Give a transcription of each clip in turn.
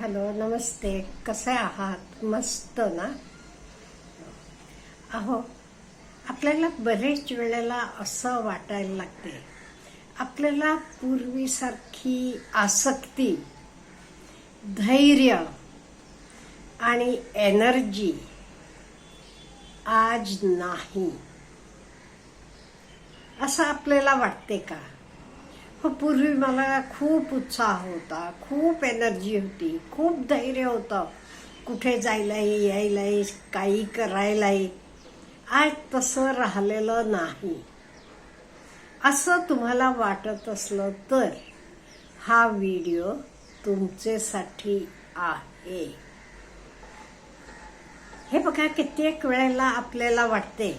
Hello, नमस्ते. कसे आहात? मस्त ना? अहो, आपल्याला बरेच वेळेला असं वाटायला लागते, आपल्याला पूर्वीसारखी आसक्ती, धैर्य आणि एनर्जी आज नाही, असं आपल्याला वाटते का? हो, पूर्वी मला खूप उत्साह होता, खूप एनर्जी होती, खूप धैर्य होतं, कुठे जायलाही यायलाही काही करायलाही. आज तसं राहिलेलं नाही. असं तुम्हाला वाटत असलं तर हा व्हिडिओ तुमच्यासाठी आहे. हे बघा, कित्येक वेळेला आपल्याला वाटते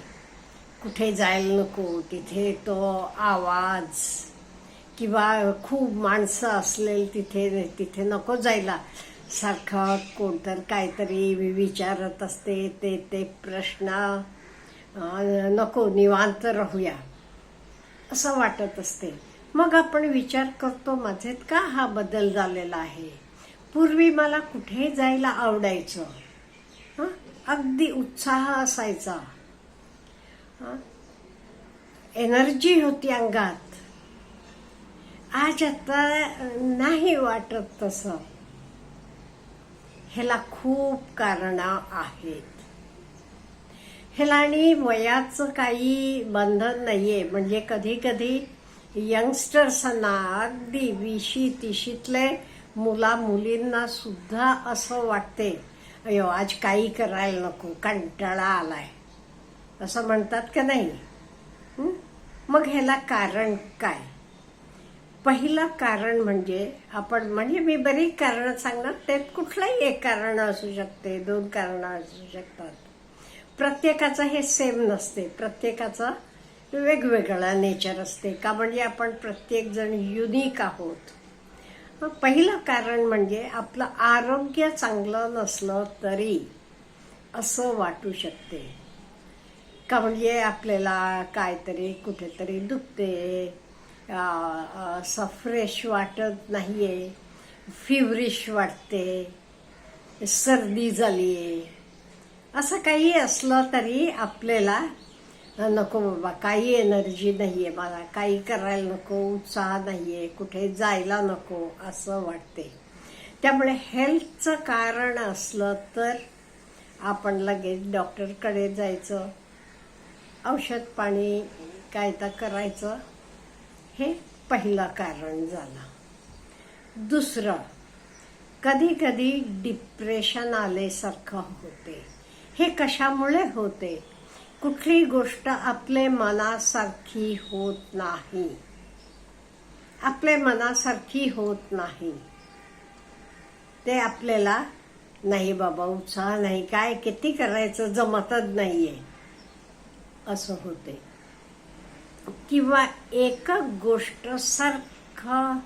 कुठे जायला नको, तिथे तो आवाज किंवा खूप माणसं असलेली तिथे नको जायला. सारखं कोणतर काहीतरी विचारत असते, ते प्रश्न नको, निवांत राहूया असं वाटत असते. मग आपण विचार करतो, माझ्यात का हा बदल झालेला आहे? पूर्वी मला कुठे जायला आवडायचं, अगदी उत्साह असायचा, एनर्जी होती अंगात. आज आता नाही वाटत तसं. ह्याला खूप कारणं आहेत. ह्याला आणि वयाचं काही बंधन नाहीये. म्हणजे कधी कधी यंगस्टर्सना, अगदी 20-30तले मुला मुलींना सुद्धा असं वाटते, अयो आज काही करायला नको, कंटाळा आलाय, असं म्हणतात का नाही? मग ह्याला कारण काय? पहिलं कारण म्हणजे मी बरीच कारणं सांगणार, त्यात कुठलंही एक कारण असू शकते, 2 कारणं असू शकतात. प्रत्येकाचं हे सेम नसते, प्रत्येकाचं वेगवेगळं नेचर असते का? म्हणजे आपण प्रत्येक जण युनिक आहोत. पहिलं कारण म्हणजे आपलं आरोग्य चांगलं नसलं तरी असं वाटू शकते का? म्हणजे आपल्याला काहीतरी कुठेतरी दुखते, असं फ्रेश वाटत नाहीये, फिवरिश वाटते, सर्दी झालीये, असं काही असलं तरी आपल्याला नको बाबा, काही एनर्जी नाहीये मला, काही करायला नको, उत्साह नाहीये, कुठे जायला नको असं वाटते. त्यामुळे हेल्थचं कारण असलं तर आपण लगेच डॉक्टरकडे जायचं, औषध पाणी काय तर करायचं. हे पहिलं कारण झालं. दुसरं, कधी कधी डिप्रेशन आल्यासारखं होते. हे कशामुळे होते? कुठली गोष्ट आपल्या मनासारखी होत नाही, आपल्या मनासारखी होत नाही. ते आपल्याला नाही बाबा, उत्साह नाही, काय किती करायचं, जमतच नाहीये असं होते. किंवा एक गोष्ट सारखं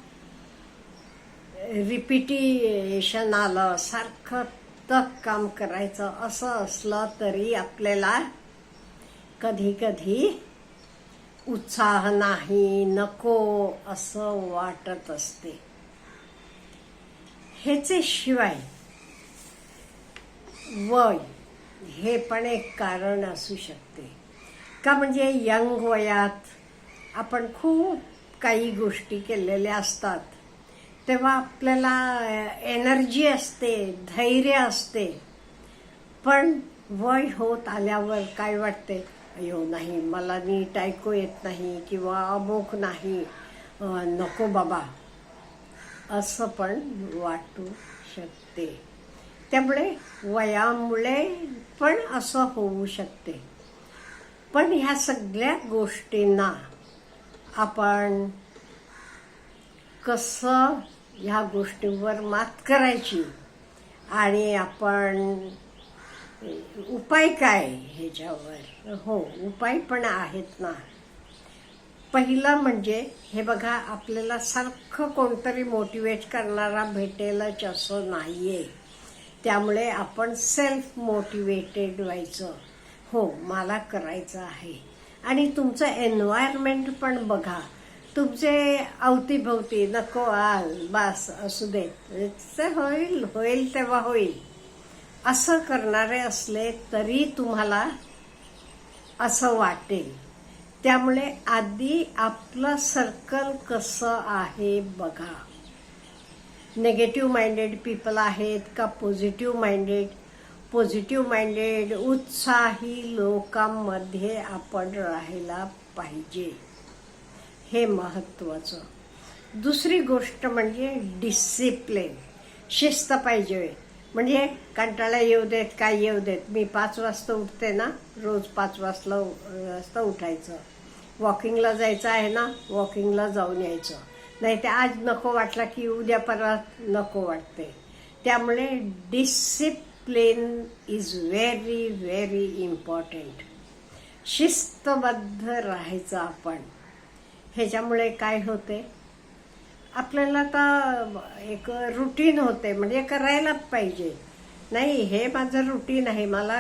रिपिटेशन आलं, सारखं तक काम करायचं असं असलं तरी आपल्याला कधी कधी उत्साह नाही, नको असं वाटत असते. ह्याचे शिवाय वय हे पण एक कारण असू शकते का? म्हणजे यंग वयात आपण खूप काही गोष्टी केलेल्या असतात, तेव्हा आपल्याला एनर्जी असते, धैर्य असते. पण वय होत आल्यावर काय वाटते, अयो नाही, मला नीट ऐकू येत नाही किंवा अमुक नाही, नको बाबा असं पण वाटू शकते. त्यामुळे वयामुळे पण असं होऊ शकते. पण ह्या सगळ्या गोष्टींना आपण कसं ह्या गोष्टींवर मात करायची आणि आपण उपाय काय ह्याच्यावर? हो, उपाय पण आहेत ना. पहिलं म्हणजे हे बघा, आपल्याला सारखं कोणतरी मोटिवेट करणारा भेटेलच असं नाहीये. त्यामुळे आपण सेल्फ मोटिवेटेड व्हायचं. हो, मला करायचं आहे. आणि तुमचं एन्व्हायरमेंट पण बघा, तुमचे अवतीभवती नको आल बास असू दे, ते होईल होईल तेव्हा होईल असं करणारे असले तरी तुम्हाला असं वाटेल. त्यामुळे आधी आपलं सर्कल कसं आहे बघा. नेगेटिव्ह माइंडेड पीपल आहेत का पॉझिटिव्ह माइंडेड. पॉझिटिव्ह माइंडेड उत्साही लोकांमध्ये आपण राहायला पाहिजे, हे महत्त्वाचं. दुसरी गोष्ट म्हणजे डिसिप्लिन, शिस्त पाहिजे. म्हणजे कंटाळा येऊ देत काय येऊ देत, मी 5 वाजता उठते ना, रोज 5 वाजता उठायचं. वॉकिंगला जायचं आहे ना, वॉकिंगला जाऊन यायचं. नाही ते आज नको वाटला की उद्या परवा नको वाटते. त्यामुळे discipline is very very important. शिस्तबद्ध राहायचं आपण. ह्याच्यामुळे काय होते, आपल्याला तर एक रुटीन होते, म्हणजे करायला पाहिजे. नाही हे माझं रुटीन आहे मला,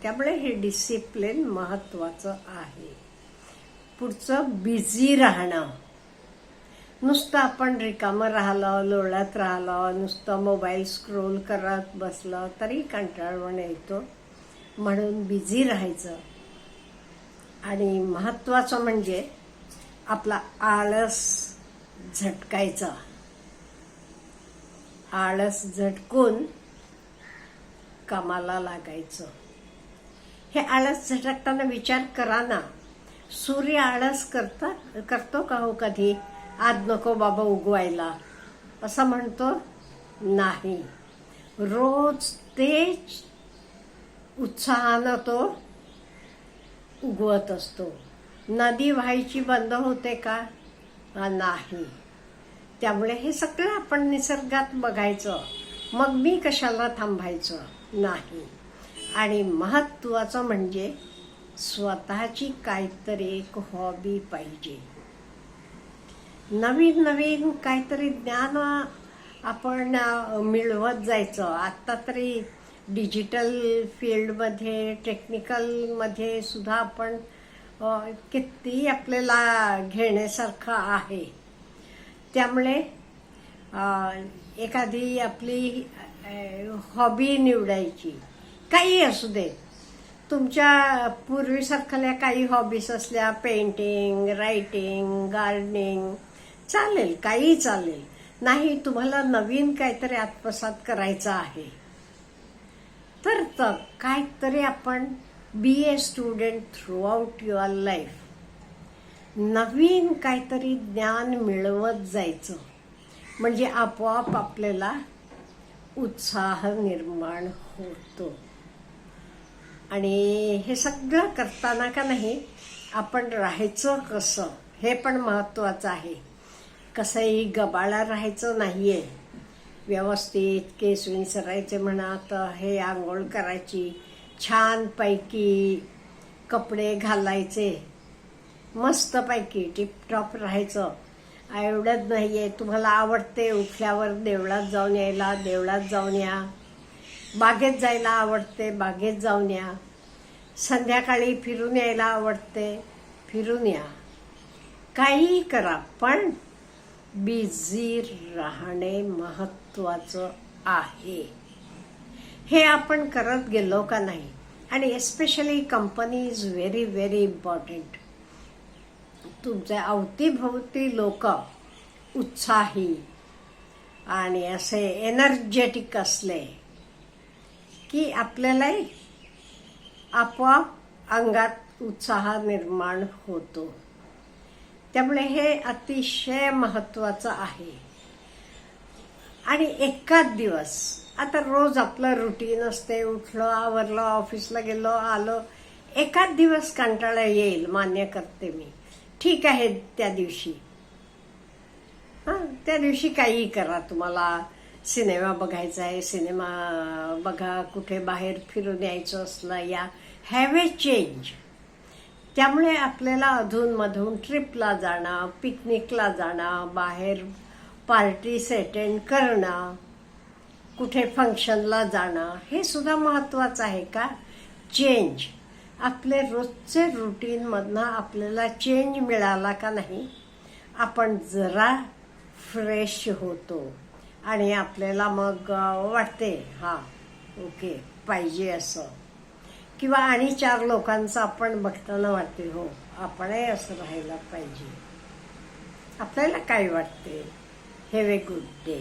त्यामुळे हे डिसिप्लिन महत्त्वाचं आहे. पुढचं बिझी राहणं. नुसतं आपण रिकामं राहिलं, लोळत राहिलं, नुसतं मोबाईल स्क्रोल करत बसलं तरी कंटाळवाणा येतो. म्हणून बिझी राहायचं. आणि महत्त्वाचं म्हणजे आपला आळस झटकायचा. आळस झटकून कामाला लागायचं. हे आळस झटकताना विचार करा ना, सूर्य आळस करतो का हो कधी? आज नको बाबा उगवायला असं म्हणतो? नाही. रोज तेच उत्साहानं तो उगवत असतो. नदी व्हायची बंद होते का? नाही. त्यामुळे हे सगळं आपण निसर्गात बघायचं. मग मी कशाला थांबायचं? नाही. आणि महत्त्वाचं म्हणजे स्वतःची काहीतरी एक हॉबी पाहिजे. नवीन नवीन काहीतरी ज्ञान आपण मिळवत जायचं. आत्ता तरी डिजिटल फील्डमध्ये, टेक्निकलमध्ये सुद्धा आपण किती आपल्याला घेण्यासारखं आहे. त्यामुळे एखादी आपली हॉबी निवडायची, काही असू दे. तुमच्या पूर्वीसारख्या काही हॉबीज असल्या, पेंटिंग, रायटिंग, गार्डनिंग, चालेल, काही चालेल. नाही तुम्हाला नवीन काहीतरी आत्मसात करायचं आहे तर काहीतरी आपण be a student throughout your life. नवीन काहीतरी ज्ञान मिळवत जायचं, म्हणजे आपोआप आपल्याला उत्साह निर्माण होतो. आणि हे सगळं करताना का नाही, आपण राहायचं कसं हे पण महत्त्वाचं आहे. कसंही गबाळा राहायचं नाहीये. व्यवस्थित केस विंचरायचे म्हणा, तर हे आंघोळ करायची, छानपैकी कपडे घालायचे, मस्तपैकी टिपटॉप राहायचं. एवढंच नाहीये, तुम्हाला आवडते उठल्यावर देवळात जाऊन यायला, देवळात जाऊन या. बागेत जायला आवडते, बागेत जाऊन या. संध्याकाळी फिरून यायला आवडते, फिरून या. काही करा, पण बिझी राहणे महत्त्वाचं आहे. हे आपण करत गेलो का नाही. आणि especially company is very very important. तुमच्या अवतीभोवती लोक उत्साही आणि असे एनर्जेटिक असले की आपल्यालाही आपोआप अंगात उत्साह निर्माण होतो. त्यामुळे हे अतिशय महत्त्वाचं आहे. आणि एकाच दिवस, आता रोज आपलं रुटीन असते, उठलो, आवरलो, ऑफिसला गेलो, आलो. एकाच दिवस कंटाळा येईल, मान्य करते मी. ठीक आहे, त्या दिवशी त्या दिवशी काही करा. तुम्हाला सिनेमा बघायचा आहे, सिनेमा बघा. कुठे बाहेर फिरून यायचं असलं, या. Have a change. त्यामुळे आपल्याला अधूनमधून ट्रिपला जाणं, पिकनिकला जाणं, बाहेर पार्टीज अटेंड करणं, कुठे फंक्शनला जाणं, हे सुद्धा महत्त्वाचं आहे का? चेंज. आपले रोजचे रुटीनमधनं आपल्याला चेंज मिळाला का नाही, आपण जरा फ्रेश होतो आणि आपल्याला मग वाटते हा ओके पाहिजे असं, किंवा आणि चार लोकांचं आपण बघताना वाटते हो आपणही असं राहायला पाहिजे. आपल्याला काय वाटते? Have a good day.